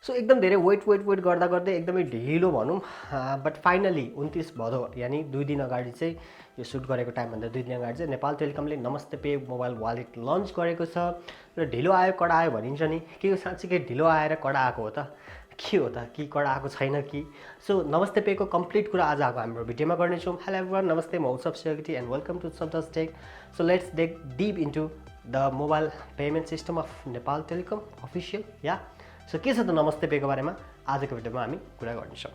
So एकदम धेरै weight गर्दा गर्दै एकदमै ढिलो भनौँ, बट फाइनली 29 भदौ यानि 2 दिन अगाडि चाहिँ यो सुट गरेको टाइमभन्दा 2 दिन अगाडि चाहिँ नेपाल टेलिकमले नमस्ते पे मोबाइल वालेट लन्च गरेको छ। र ढिलो आयो कडा आयो भनिन्छ नि, के हो साँच्चीकै ढिलो आएर कडा आएको हो त, के हो त, कि कडा आएको छैन कि? सो नमस्ते पेको कम्प्लिट कुरा आज आएको हाम्रो भिडियोमा गर्नेछौँ। हेलो एभ्रिवान, नमस्ते, म Utsav secretary and welcome to Utsav tech. So let's dig deep into the mobile payment system of Nepal Telecom official. Yeah so के छ त नमस्ते पेको बारेमा आजको भिडियोमा हामी कुरा गर्नेछौँ।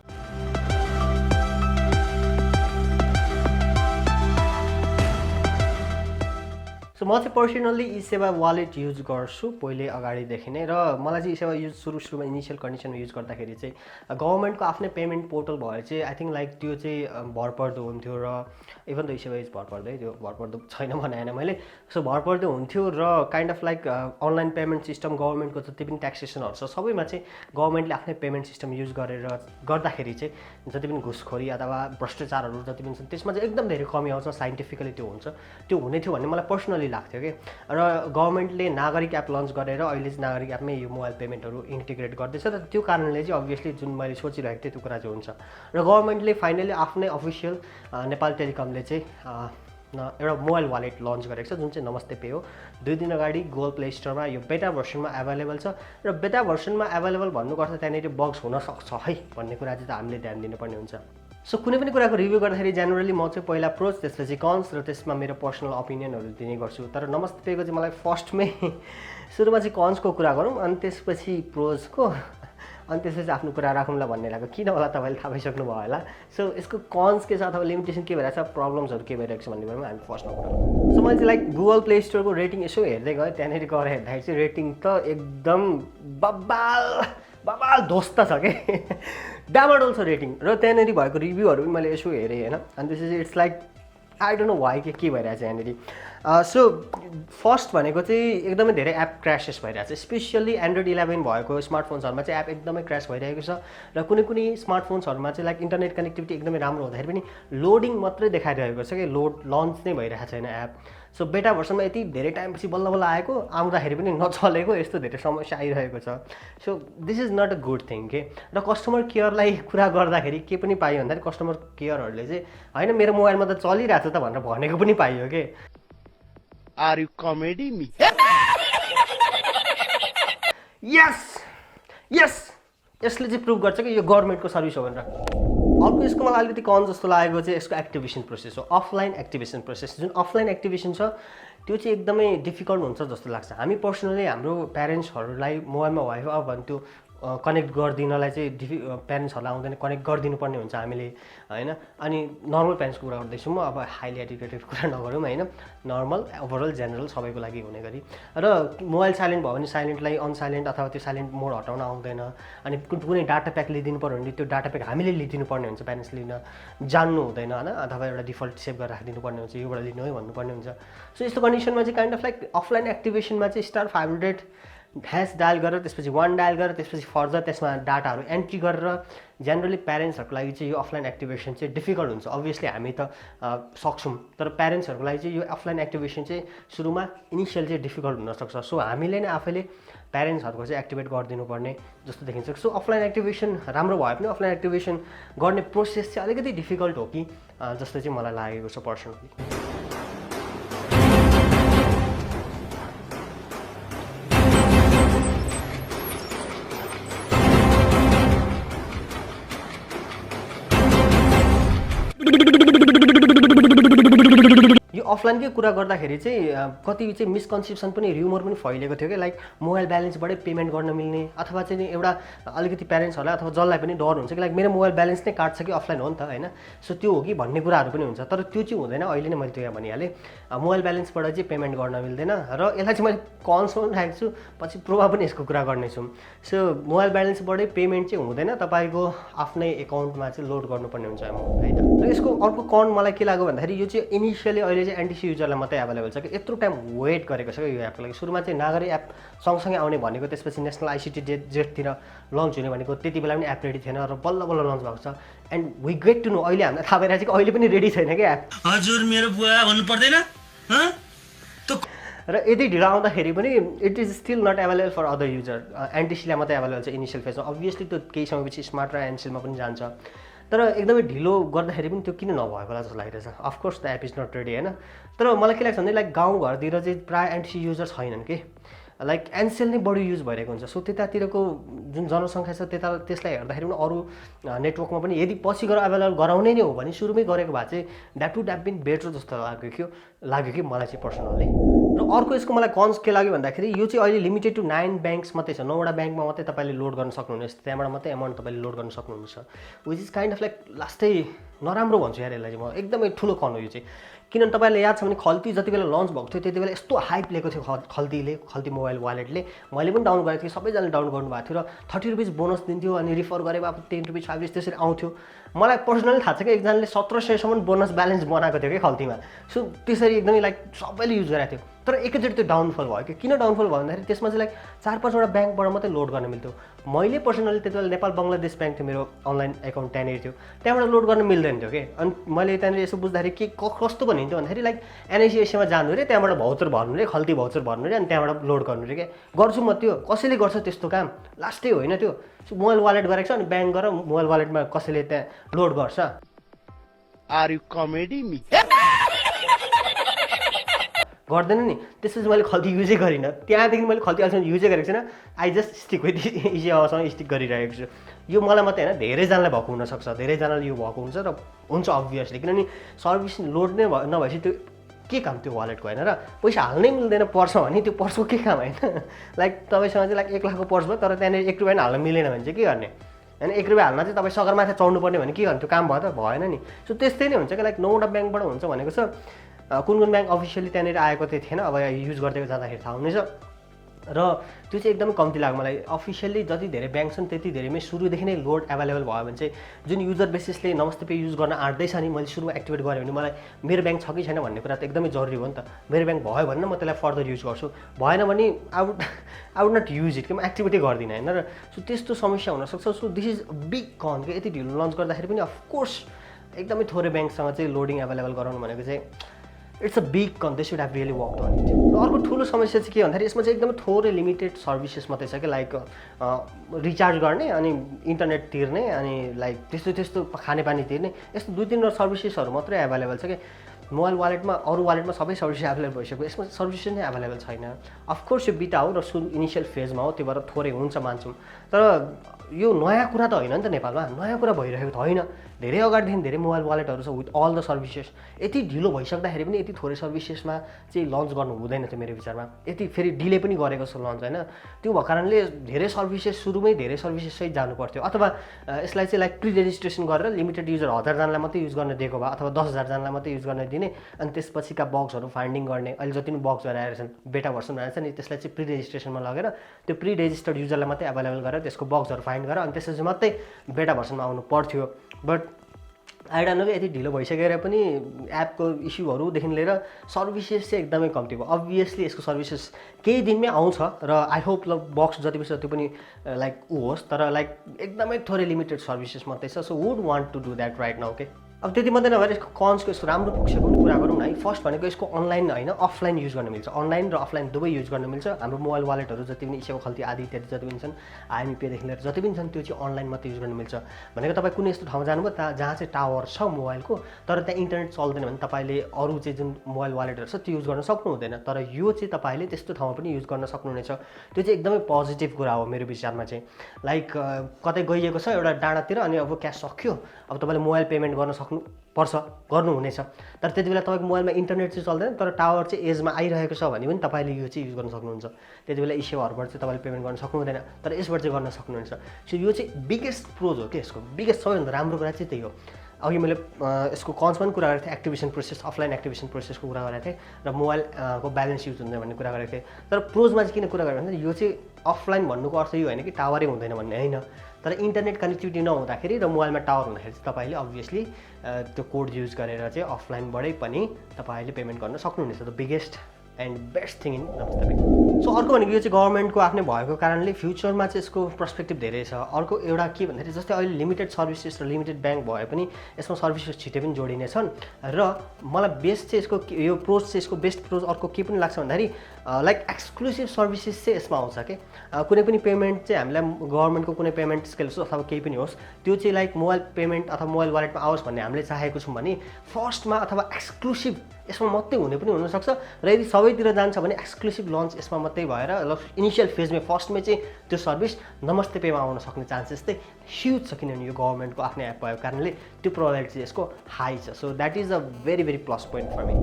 सो म चाहिँ पर्सनल्ली ई सेवा वालेट युज गर्छु पहिले अगाडिदेखि नै, र मलाई चाहिँ ई सेवा युज सुरुमा इनिसियल कन्डिसनमा युज गर्दाखेरि चाहिँ गभर्मेन्टको आफ्नै पेमेन्ट पोर्टल भएर चाहिँ आई थिङ्क लाइक त्यो चाहिँ भरपर्दो हुन्थ्यो। र इभन त ई सेवा इज भरपर्दै, त्यो भरपर्दो छैन भनेन मैले। सो भरपर्दो हुन्थ्यो र kind of like online payment system गभर्मेन्टको जति पनि ट्याक्सेसनहरू छ सबैमा चाहिँ गभर्मेन्टले आफ्नै पेमेन्ट सिस्टम युज गरेर गर्दाखेरि चाहिँ जति पनि घुसखोरी अथवा भ्रष्टाचारहरू जति पनि छन् त्यसमा चाहिँ एकदम धेरै कमी आउँछ। साइन्टिफिकली त्यो हुन्छ, त्यो हुने थियो भन्ने मलाई पर्सनली लाग्थ्यो कि। र गभर्मेन्टले नागरिक एप लन्च गरेर अहिले चाहिँ नागरिक एपमै यो मोबाइल पेमेन्टहरू इन्टिग्रेट गर्दैछ। र त्यो कारणले चाहिँ अभियसली जुन मैले सोचिरहेको थिएँ त्यो कुरा चाहिँ हुन्छ। र गभर्मेन्टले फाइनली आफ्नै अफिसियल नेपाल टेलिकमले चाहिँ एउटा मोबाइल वालेट लन्च गरेको छ जुन चाहिँ नमस्ते पे हो। 2 दिन अगाडि गुगल प्ले स्टोरमा यो बेटा भर्सनमा एभाइलेबल छ। र बेटा भर्सनमा एभाइलेबल भन्नुको अर्थ त्यहाँनिर बग्स हुनसक्छ है भन्ने कुरा चाहिँ हामीले ध्यान दिनुपर्ने हुन्छ। सो कुनै पनि कुराको रिभ्यू गर्दाखेरि जेनरली म चाहिँ पहिला प्रोज, त्यसपछि कन्स, र त्यसमा मेरो पर्सनल ओपिनियनहरू दिने गर्छु। तर नमस्ते पेको चाहिँ मलाई फर्स्टमै सुरुमा चाहिँ कन्सको कुरा गरौँ, अनि त्यसपछि प्रोजको, अनि त्यसपछि आफ्नो कुरा राखौँला भन्ने लाग्यो। किन होला तपाईँले थाहा पाइसक्नु भयो होला। सो यसको कन्स के छ अथवा लिमिटेसन के भइरहेको छ, प्रब्लम्सहरू के भइरहेको छ भन्ने बारेमा हामी फर्स्टमा कुरा गरौँ। सो मैले चाहिँ लाइक गुगल प्ले स्टोरको रेटिङ यसो हेर्दै गएँ, त्यहाँनिर गएर हेर्दाखेरि चाहिँ रेटिङ त एकदम बबाल ध्वस्त छ कि डामाडोल छ रेटिङ। र त्यहाँनिर भएको रिभ्यूहरू पनि मैले यसो हेरेँ होइन, अनि त्यसपछि it's like I don't know why के भइरहेछ यहाँनिर। सो फर्स्ट भनेको चाहिँ एकदमै धेरै एप क्रासेस भइरहेछ, स्पेसियल्ली एन्ड्रोइड 11 भएको स्मार्टफोन्सहरूमा चाहिँ एप एकदमै क्रास भइरहेको छ। र कुनै स्मार्टफोन्सहरूमा चाहिँ लाइक इन्टरनेट कनेक्टिभिटी एकदमै राम्रो हुँदाखेरि पनि लोडिङ मात्रै देखाइरहेको छ कि लोड लन्च नै भइरहेको छैन एप। सो बेटा भर्सनमा यति धेरै टाइमपछि बल्ल बल्ल आएको, आउँदाखेरि पनि नचलेको, यस्तो धेरै समस्या आइरहेको छ। So this is not a good thing के। र कस्टमर केयरलाई कुरा गर्दाखेरि के पनि पाइयो भन्दाखेरि कस्टमर केयरहरूले चाहिँ होइन मेरो मोबाइलमा त चलिरहेको छ त भनेर भनेको पनि पाइयो कि। Are you kidding me? यस यसले चाहिँ प्रुभ गर्छ कि यो गभर्मेन्टको सर्भिस हो भनेर। अर्को यसको मलाई अलिकति कन जस्तो लागेको चाहिँ यसको एक्टिभेसन प्रोसेस हो, अफलाइन एक्टिभेसन प्रोसेस। जुन अफलाइन एक्टिभेसन छ त्यो चाहिँ एकदमै डिफिकल्ट हुन्छ जस्तो लाग्छ। हामी पर्सनली हाम्रो प्यारेन्ट्सहरूलाई मोबाइलमा वाइफाई भने त्यो कनेक्ट गरिदिनलाई चाहिँ प्यारेन्ट्सहरूलाई आउँदैन, कनेक्ट गरिदिनुपर्ने हुन्छ हामीले होइन। अनि नर्मल प्यारेन्ट्सको कुरा गर्दैछु म, अब हाइली एडुकेटेड कुरा नगरौँ होइन, नर्मल ओभरअल जेनरल सबैको लागि हुने गरी। र मोबाइल साइलेन्ट भयो भने साइलेन्टलाई अनसाइलेन्ट अथवा त्यो साइलेन्ट मोड हटाउन आउँदैन। अनि कुनै डाटा प्याक लिइदिनु पऱ्यो भने त्यो डाटा प्याक हामीले लिइदिनु पर्ने हुन्छ, प्यारेन्ट्स लिन जान्नु हुँदैन होइन, अथवा एउटा डिफल्ट सेभ गरेर राखिदिनु पर्ने हुन्छ, योबाट लिनु है भन्नुपर्ने हुन्छ। सो यस्तो कन्डिसनमा चाहिँ काइन्ड अफ लाइक अफलाइन एक्टिभेसनमा चाहिँ *500# डायल गरेर त्यसपछि 1 डायल गरेर त्यसपछि फर्दर त्यसमा डाटाहरू एन्ट्री गरेर जेनरली प्यारेन्ट्सहरूको लागि चाहिँ यो अफलाइन एक्टिभेसन चाहिँ डिफिकल्ट हुन्छ। अभियसली हामी त सक्छौँ, तर प्यारेन्ट्सहरूको लागि चाहिँ यो अफलाइन एक्टिभेसन चाहिँ सुरुमा इनिसियल चाहिँ डिफिकल्ट हुनसक्छ। सो हामीले नै आफैले प्यारेन्ट्सहरूको चाहिँ एक्टिभेट गरिदिनु पर्ने जस्तो देखिन्छ। सो अफलाइन एक्टिभेसन राम्रो भए पनि अफलाइन एक्टिभेसन गर्ने प्रोसेस चाहिँ अलिकति डिफिकल्ट हो कि जस्तो चाहिँ मलाई लागेको छ पर्सनली। यो अफलाइनकै कुरा गर्दाखेरि चाहिँ कति चाहिँ मिसकन्सेप्सन पनि र्युमर पनि फैलिएको थियो कि लाइक मोबाइल ब्यालेन्सबाटै पेमेन्ट गर्न मिल्ने, अथवा चाहिँ एउटा अलिकति प्यारेन्ट्सहरूलाई अथवा जसलाई पनि डर हुन्छ कि लाइक मेरो मोबाइल ब्यालेन्स नै काट्छ कि अफलाइन हो नि त होइन। सो त्यो हो कि भन्ने कुराहरू पनि हुन्छ, तर त्यो चाहिँ हुँदैन। अहिले नै मैले त्यो यहाँ भनिहालेँ, मोबाइल ब्यालेन्सबाट चाहिँ पेमेन्ट गर्न मिल्दैन। र यसलाई चाहिँ मैले कन्सर्न राखेको छु, पछि प्रोमा पनि यसको कुरा गर्नेछु। सो मोबाइल ब्यालेन्सबाटै पेमेन्ट चाहिँ हुँदैन, तपाईँको आफ्नै एकाउन्टमा चाहिँ लोड गर्नुपर्ने हुन्छ एमाउन्ट है त। र यसको अर्को कन मलाई के लाग्यो भन्दाखेरि यो चाहिँ इनिसियली अहिले चाहिँ एनटिसी युजरलाई मात्रै एभाइलेबल छ कि यत्रो टाइम वेट गरेको छ कि यो एपको लागि। सुरुमा चाहिँ नागरिक एप सँगसँगै आउने भनेको, त्यसपछि नेसनल आइसिटी जेटतिर लन्च हुने भनेको, त्यति बेला पनि एप रेडी थिएन र बल्ल बल्ल लन्च भएको छ। And we get to know अहिले हामीलाई थाहा भइरहेको छ कि अहिले पनि रेडी छैन कि एप। हजुर मेरो बुवा भन्नु पर्दैन र यदि ढिलो आउँदाखेरि पनि it is still not available for other user एनटिसीलाई मात्रै एभाइलेबल छ इनिसियल फेजमा अभियसली त्यो केही समयपछि स्मार्ट र एनसिलमा पनि जान्छ तर एकदमै ढिलो गर्दाखेरि पनि त्यो किन नभएको होला जस्तो लागिरहेछ of course the app is not ready होइन तर मलाई के लाग्छ भने लाइक गाउँघरतिर चाहिँ प्रायः एनटिसी युजर छैनन् कि लाइक एनसेल नै बढी युज भइरहेको हुन्छ सो त्यतातिरको जुन जनसङ्ख्या छ त्यसलाई हेर्दाखेरि पनि अरू नेटवर्कमा पनि यदि पछि गएर एभाइलेबल गराउने नै हो भने सुरुमै गरेको भए चाहिँ that would have been better जस्तो लाग्यो कि मलाई चाहिँ पर्सनल्ली र अर्को यसको मलाई कन्स के लाग्यो भन्दाखेरि यो चाहिँ अहिले लिमिटेड टु 9 ब्याङ्क्स मात्रै छ 9वटा ब्याङ्कमा मात्रै तपाईँले लोड गर्न सक्नुहुनेछ त्यहाँबाट मात्रै एमाउन्ट तपाईँले लोड गर्न सक्नुहुन्छ which is kind of like लास्टै नराम्रो भन्छु यार यसलाई चाहिँ म एकदमै ठुलो कन हो यो चाहिँ किनभने तपाईँलाई याद छ भने खल्ती जति बेला लन्च भएको थियो त्यति बेला यस्तो हाइप लिएको थियो खल्ती मोबाइल वालेटले मैले पनि डाउन गरेको थिएँ सबैजनाले डाउन गर्नुभएको थियो र 30 रुपिस बोनस दिन्थ्यो अनि रिफर गरेको अब 10 रुपिस 5 रुपिस त्यसरी आउँथ्यो मलाई पर्सनली थाहा छ कि एकजनाले 1700सम्म बोनस ब्यालेन्स बनाएको थियो कि खल्तीमा सो त्यसरी एकदमै लाइक सबैले युज गरेको थियो तर एकैचोटि त्यो डाउनफल भयो कि किन डाउनफल भयो भन्दाखेरि त्यसमा चाहिँ लाइक 4-5वटा ब्याङ्कबाट मात्रै लोड गर्न मिल्थ्यो मैले पर्सनली त्यति बेला नेपाल बङ्गलादेश ब्याङ्क थियो मेरो अनलाइन एकाउन्ट त्यहाँनिर थियो त्यहाँबाट लोड गर्न मिल्दैन थियो कि अनि मैले त्यहाँनिर यसो बुझ्दाखेरि के कस्तो भनिन्थ्यो भन्दाखेरि लाइक एनआइसिएसमा जानु अरे त्यहाँबाट भाउचर भर्नु अरे खल्ती भाउचर भर्नु अरे अनि त्यहाँबाट लोड गर्नु अरे क्या गर्छु म त्यो कसैले गर्छ त्यस्तो काम लास्टै होइन त्यो मोबाइल वालेट गरेको छ अनि ब्याङ्क गएर मोबाइल वालेटमा कसैले त्यहाँ लोड गर्छ आर यु कमेडी मी गर्दैन नि त्यसपछि मैले खल्ती युजै गरिनँ त्यहाँदेखि मैले खल्ती अहिलेसम्म युजै गरेको छैन I just stick with easy आवासँग स्टिक गरिरहेको छु यो मलाई मात्रै होइन धेरैजनालाई भएको हुनसक्छ धेरैजनाले यो भएको हुन्छ र हुन्छ अभियसली किनभने सर्भिस लोड नै नभएपछि त्यो के काम त्यो वालेटको होइन र पैसा हाल्नै मिल्दैन पर्छ भने त्यो पर्सको के काम होइन लाइक तपाईँसँग चाहिँ लाइक 1 लाखको पर्स भयो तर त्यहाँनिर 1 रुपियाँ हाल्न मिलेन भने चाहिँ के गर्ने होइन 1 रुपियाँ हाल्न चाहिँ तपाईँ सगरमाथा चढ्नुपर्ने भने के गर्ने त्यो काम भयो त भएन नि सो त्यस्तै नै हुन्छ कि लाइक 9वटा ब्याङ्कबाट हुन्छ भनेको छ कुन ब्याङ्क अफिसियली त्यहाँनिर आएको चाहिँ थिएन अब युज गर्दै जाँदाखेरि थाहा हुनेछ र त्यो चाहिँ एकदमै कम्ती लाग्यो मलाई अफिसियली जति धेरै ब्याङ्क छन् त्यति धेरैमै सुरुदेखि नै लोड एभाइलेबल भयो भने चाहिँ जुन युजर बेसिसले नमस्ते पे युज गर्न आँट्दैछ नि मैले सुरुमा एक्टिभेट गरेँ भने मलाई मेरो ब्याङ्क छ कि छैन भन्ने कुरा त एकदमै जरुरी हो नि त मेरो ब्याङ्क भयो भने म त्यसलाई फर्दर युज गर्छु भएन भने I would not use it कि म एक्टिभिटी गर्दिनँ होइन र सो त्यस्तो समस्या हुनसक्छ सो दिस इज बिग कन कि यति ढिलो लन्च गर्दाखेरि पनि अफकोर्स एकदमै थोरै ब्याङ्कसँग चाहिँ लोडिङ एभाइलेबल गराउनु भनेको चाहिँ it's a big con they should have really work on it र अर्को ठुलो समस्या चाहिँ के भन्दाखेरि यसमा चाहिँ एकदमै थोरै लिमिटेड सर्भिसेस मात्रै छ कि लाइक रिचार्ज गर्ने अनि इन्टरनेट तिर्ने अनि लाइक त्यस्तो खानेपानी तिर्ने यस्तो 2-3 सर्भिसेसहरू मात्रै एभाइलेबल छ कि मोबाइल वालेटमा अरू वालेटमा सबै सर्भिस एभाइलेबल भइसक्यो यसमा सर्भिसेस नै एभाइलेबल छैन अफकोर्स यो बिटा हो र इनिसियल फेजमा हो त्यो भएर थोरै हुन्छ मान्छौँ तर यो नयाँ कुरा त होइन नि त नेपालमा नयाँ कुरा भइरहेको त होइन धेरै अगाडिदेखि धेरै मोबाइल वालेटहरू छ विथ अल द सर्भिसेस यति ढिलो भइसक्दाखेरि पनि यति थोरै सर्भिसेसमा चाहिँ लन्च गर्नु हुँदैन थियो मेरो विचारमा यति फेरि डिले पनि गरेको छ लन्च होइन त्यो भएको कारणले धेरै सर्भिसेस सुरुमै धेरै सर्भिसेससहित जानु पर्थ्यो अथवा यसलाई चाहिँ लाइक प्री रेजिस्ट्रेसन गरेर लिमिटेड युजर 1000जनालाई मात्रै युज गर्न दिएको भए अथवा 10,000जनालाई मात्रै युज गर्न दिने अनि त्यसपछिका बक्सहरू फाइन्डिङ गर्ने अहिले जति पनि बक्सहरू आएर छन् बेटा भर्सन आएर छ नि त्यसलाई चाहिँ प्री रेजिस्ट्रेसनमा लगेर त्यो प्री रेजिस्टर्ड युजरलाई मात्रै एभाइलेबल गरेर त्यसको बक्सहरू फाइन्ड गरेर अनि त्यसपछि मात्रै बेटा भर्सनमा आउनु पर्थ्यो बट आइडा नो कि यति ढिलो भइसकेर पनि एपको इस्युहरूदेखि लिएर सर्भिसेस चाहिँ एकदमै कम्ती भयो अभियसली यसको सर्भिसेस केही दिनमै आउँछ र आई होप बक्स जति बेसी त्यो पनि लाइक होस् तर लाइक एकदमै थोरै लिमिटेड सर्भिसेस मात्रै छ so would want to do that right now के अब त्यति मात्रै नभएर यसको कन्सको यस्तो राम्रो पक्षको पनि कुरा गरौँ न है फर्स्ट भनेको यसको अनलाइन होइन अफलाइन युज गर्न मिल्छ अनलाइन र अफलाइन दुवै युज गर्न मिल्छ हाम्रो मोबाइल वालेटहरू जति पनि इसेवा खल्ती आदि इत्यादि जति पनि छन् आइएमई पेदेखि लिएर जति पनि छन् त्यो चाहिँ अनलाइन मात्रै युज गर्न मिल्छ भनेको तपाईँ कुनै यस्तो ठाउँमा जानुभयो जहाँ चाहिँ टावर छ मोबाइलको तर त्यहाँ इन्टरनेट चल्दैन भने तपाईँले अरू चाहिँ जुन मोबाइल वालेटहरू छ त्यो युज गर्न सक्नु हुँदैन तर यो चाहिँ तपाईँले त्यस्तो ठाउँमा पनि युज गर्न सक्नुहुनेछ त्यो चाहिँ एकदमै पोजिटिभ कुरा हो मेरो विचारमा चाहिँ लाइक कतै गइएको छ एउटा डाँडातिर अनि अब क्यास सक्यो अब तपाईँले मोबाइल पेमेन्ट गर्न पर्छ गर्नुहुनेछ तर त्यति बेला तपाईँको मोबाइलमा इन्टरनेट चाहिँ चल्दैन तर टावर चाहिँ एजमा आइरहेको छ भने पनि तपाईँले यो चाहिँ युज गर्न सक्नुहुन्छ त्यति बेला इसेवाहरूबाट चाहिँ तपाईँले पेमेन्ट गर्न सक्नु हुँदैन तर यसबाट चाहिँ गर्न सक्नुहुन्छ सो यो चाहिँ बिगेस्ट प्रोज हो कि यसको बिगेस्ट सबैभन्दा राम्रो कुरा चाहिँ त्यही हो अघि मैले यसको कन्समा पनि कुरा गरेको थिएँ एक्टिभेसन प्रोसेस अफलाइन एक्टिभेसन प्रोसेसको कुरा गरेको थिएँ र मोबाइलको ब्यालेन्स युज हुँदैन भन्ने कुरा गरेको थिएँ तर प्रोजमा चाहिँ किन कुरा गरेको भने यो चाहिँ अफलाइन भन्नुको अर्थ यो होइन कि टावरै हुँदैन भन्ने होइन तर इन्टरनेट कनेक्टिभिटी नहुँदाखेरि र मोबाइलमा टावर हुँदाखेरि चाहिँ तपाईँले अभियसली त्यो कोड युज गरेर चाहिँ अफलाइनबाटै पनि तपाईँले पेमेन्ट गर्न सक्नुहुनेछ the biggest and best thing in नमस्ते पे सो अर्को भनेको यो चाहिँ गभर्मेन्टको आफ्नै भएको कारणले फ्युचरमा चाहिँ यसको पर्सपेक्टिभ धेरै छ अर्को एउटा के भन्दाखेरि जस्तै अहिले लिमिटेड सर्भिसेस र लिमिटेड ब्याङ्क भए पनि यसमा सर्भिसेस छिटै पनि जोडिनेछन् र मलाई बेस्ट चाहिँ यसको यो प्रोज चाहिँ यसको बेस्ट प्रोज अर्को के पनि लाग्छ भन्दाखेरि लाइक एक्सक्लुसिभ सर्भिसेस चाहिँ यसमा आउँछ कि कुनै पनि पेमेन्ट चाहिँ हामीलाई गभर्मेन्टको कुनै पेमेन्ट स्केल होस् अथवा केही पनि होस् त्यो चाहिँ लाइक मोबाइल पेमेन्ट अथवा मोबाइल वालेटमा आओस् भन्ने हामीले चाहेको छौँ भने फर्स्टमा अथवा एक्सक्लुसिभ यसमा मात्रै हुने पनि हुनसक्छ र यदि सबैतिर जान्छ भने एक्सक्लुसिभ लन्च यसमा मात्रै भएर इनिसियल फेजमा फर्स्टमै चाहिँ त्यो सर्भिस नमस्ते पेमा आउन सक्ने चान्सेस चाहिँ ह्युज छ किनभने यो गभर्मेन्टको आफ्नै एप भएको कारणले त्यो प्रोभाइड चाहिँ यसको हाई छ so that is a very very plus point for me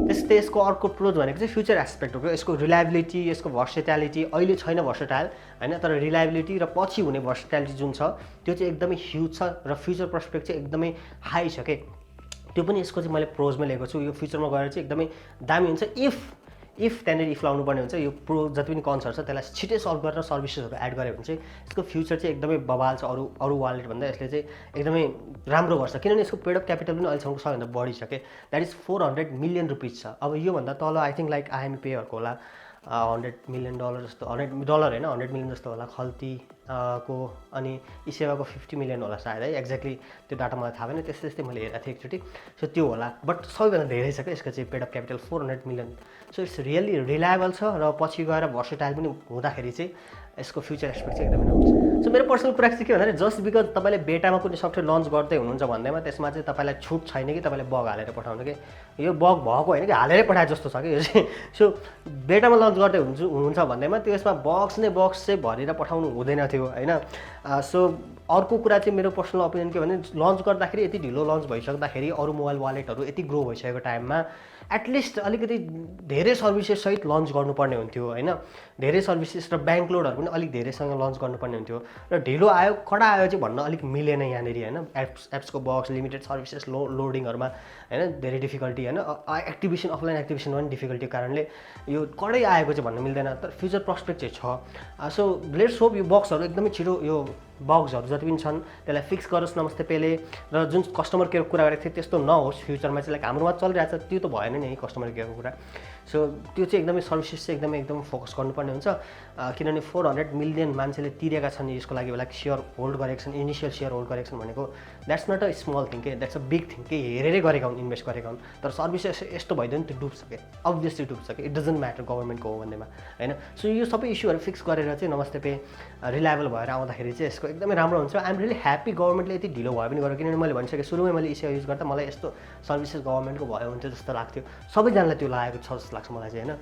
त्यस्तै यसको अर्को प्रोज भनेको चाहिँ फ्युचर एस्पेक्ट हो यसको रिलायबिलिटी यसको भर्सेटालिटी अहिले छैन भर्सेटाइल होइन तर रिलायबिलिटी र पछि हुने भर्सेटालिटी जुन छ त्यो चाहिँ एकदमै ह्युज छ र फ्युचर पर्सपेक्ट चाहिँ एकदमै हाई छ के त्यो पनि यसको चाहिँ मैले प्रोजमा लिएको छु यो फ्युचरमा गएर चाहिँ एकदमै दामी हुन्छ इफ त्यहाँनिर इफ लाउनु पर्ने हुन्छ यो प्रो जति पनि कन्सर्ट छ त्यसलाई छिटै सल्भ गरेर सर्भिसेसहरू एड गऱ्यो भने चाहिँ यसको फ्युचर चाहिँ एकदमै बवाल छ अरू वालेट भन्दा यसले चाहिँ एकदमै राम्रो गर्छ किनभने यसको पेड अफ क्यापिटल पनि अहिलेसम्मको सबैभन्दा बढी छ कि द्याट इज 400 मिलियन रुपिज छ अब योभन्दा तल आई थिङ्क लाइक IMPहरूको होला $100 मिलियन जस्तो $100 होइन 100 मिलियन जस्तो होला खल्ती को अनि यी सेवाको 50 मिलियन होला सायद है एक्ज्याक्टली त्यो डाटा मलाई थाहा भएन त्यस्तै मैले हेरेको थिएँ एकचोटि सो त्यो होला बट सबैभन्दा धेरै छ क्या यसको चाहिँ paid of capital 400 million so it's really reliable छ र पछि गएर भर्सेटाइल पनि हुँदाखेरि चाहिँ यसको फ्युचर एक्सपेक्ट चाहिँ एकदमै राम्रो छ सो मेरो पर्सनल कुरा चाहिँ के भन्दाखेरि जस्ट बिकज तपाईँले बेटामा कुनै सफ्टवेयर लन्च गर्दै हुनुहुन्छ भन्दैमा त्यसमा चाहिँ तपाईँलाई छुट छैन कि तपाईँले बग हालेर पठाउनु कि यो बग भएको होइन कि हालेरै पठाए जस्तो छ कि यो चाहिँ सो बेटामा लन्च गर्दै हुनुहुन्छ भन्दैमा त्यसमा बक्स चाहिँ भरेर पठाउनु हुँदैन थियो होइन सो अर्को कुरा चाहिँ मेरो पर्सनल ओपिनियन के भने लन्च गर्दाखेरि यति ढिलो लन्च भइसक्दाखेरि अरू मोबाइल वालेटहरू यति ग्रो भइसकेको टाइममा एटलिस्ट अलिकति धेरै सर्भिसेस सहित लन्च गर्नुपर्ने हुन्थ्यो होइन धेरै सर्भिसेस र ब्याङ्क लोडहरू पनि अलिक धेरैसँग लन्च गर्नुपर्ने हुन्थ्यो र ढिलो आयो कडा आयो चाहिँ भन्न अलिक मिलेन यहाँनिर होइन एप्सको बक्स लिमिटेड सर्भिसेस लोडिङहरूमा होइन धेरै डिफिकल्टी होइन एक्टिभेसन अफलाइन एक्टिभेसनमा पनि डिफिकल्टीको कारणले यो कडै आएको चाहिँ भन्न मिल्दैन तर फ्युचर प्रस्पेक्ट चाहिँ छ सो लेट्स होप यो बक्सहरू एकदमै छिटो यो बग्सहरू जति पनि छन् त्यसलाई फिक्स गरोस् नमस्ते पेले र जुन कस्टमर केयरको कुरा गरेको थिएँ त्यस्तो नहोस् फ्युचरमा चाहिँ लाइक हाम्रोमा चलिरहेको छ त्यो त भएन नि कस्टमर केयरको कुरा सो त्यो चाहिँ एकदमै सर्भिसेस चाहिँ एकदम फोकस गर्नुपर्ने हुन्छ किनभने 400 मिलियन मान्छेले तिरेका छन् यसको लागि लाइक सेयर होल्ड गरेका छन् इनिसियल सेयर होल्ड गरेका छन् भनेको that's not a small thing के द्याट्स अ बिग थिङ के हेरेरै गरेका हुन् इन्भेस्ट गरेका हुन् तर सर्भिसेस यस्तो भइदियो नि त्यो डुब्छ कि अभियसली डुब्छ कि इट डजन्ट म्याटर गभर्मेन्टको हो भन्नेमा होइन सो यो सबै इस्युहरू फिक्स गरेर चाहिँ नमस्ते पे रिलायबल भएर आउँदाखेरि चाहिँ यसको एकदमै राम्रो हुन्छ आइएम रियली ह्याप्पी गभर्मेन्टले यति ढिलो भयो पनि गरेर किनभने मैले भनिसकेँ सुरुमै मैले इस्यु युज गर्दा मलाई यस्तो सर्भिसेस गभर्मेन्टको भयो हुन्थ्यो जस्तो लाग्थ्यो सबैजनालाई त्यो लागेको छ जस्तो लाग्छ मलाई चाहिँ होइन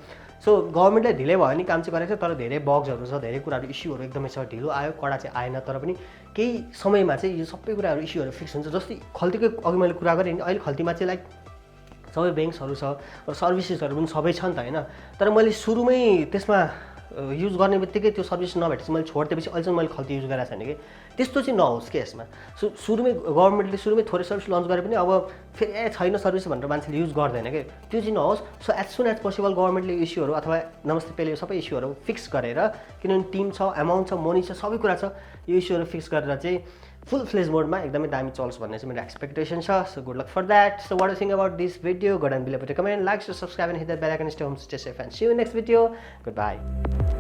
सो गभर्मेन्टले ढिलै भयो नि काम चाहिँ गरेको छ तर धेरै बग्सहरू छ धेरै कुराहरू इस्युहरू एकदमै छ ढिलो आयो कडा चाहिँ आएन तर पनि केही समयमा चाहिँ यो सबै कुराहरू इस्युहरू फिक्स हुन्छ जस्तै खल्तीको अघि मैले कुरा गरेँ नि अहिले खल्तीमा चाहिँ लाइक सबै ब्याङ्क्सहरू छ र सर्भिसेसहरू पनि सबै छ नि त होइन तर मैले सुरुमै त्यसमा युज गर्ने बित्तिकै त्यो सर्भिस नभेटेपछि मैले छोडिदिएपछि अहिलेसम्म मैले खल्ती युज गरेको छैन कि त्यस्तो चाहिँ नहोस् कि यसमा सो सुरुमै गभर्मेन्टले सुरुमै थोरै सर्भिस लन्च गरे पनि अब फेरि छैन सर्भिस भनेर मान्छेले युज गर्दैन कि त्यो चाहिँ नहोस् so as soon as possible गभर्मेन्टले इस्युहरू अथवा नमस्ते पेले सबै इस्युहरू फिक्स गरेर किनभने टिम छ एमाउन्ट छ मनी छ सबै कुरा छ यो इस्युहरू फिक्स गरेर चाहिँ फुल फ्लेज मोडमा एकदमै दामी चल्छ भन्ने चाहिँ मेरो एक्सपेक्टेसन छ so good luck for that so what you think about this video go and below comment like subscribe and hit the bell icon stay home stay safe and see you next video good by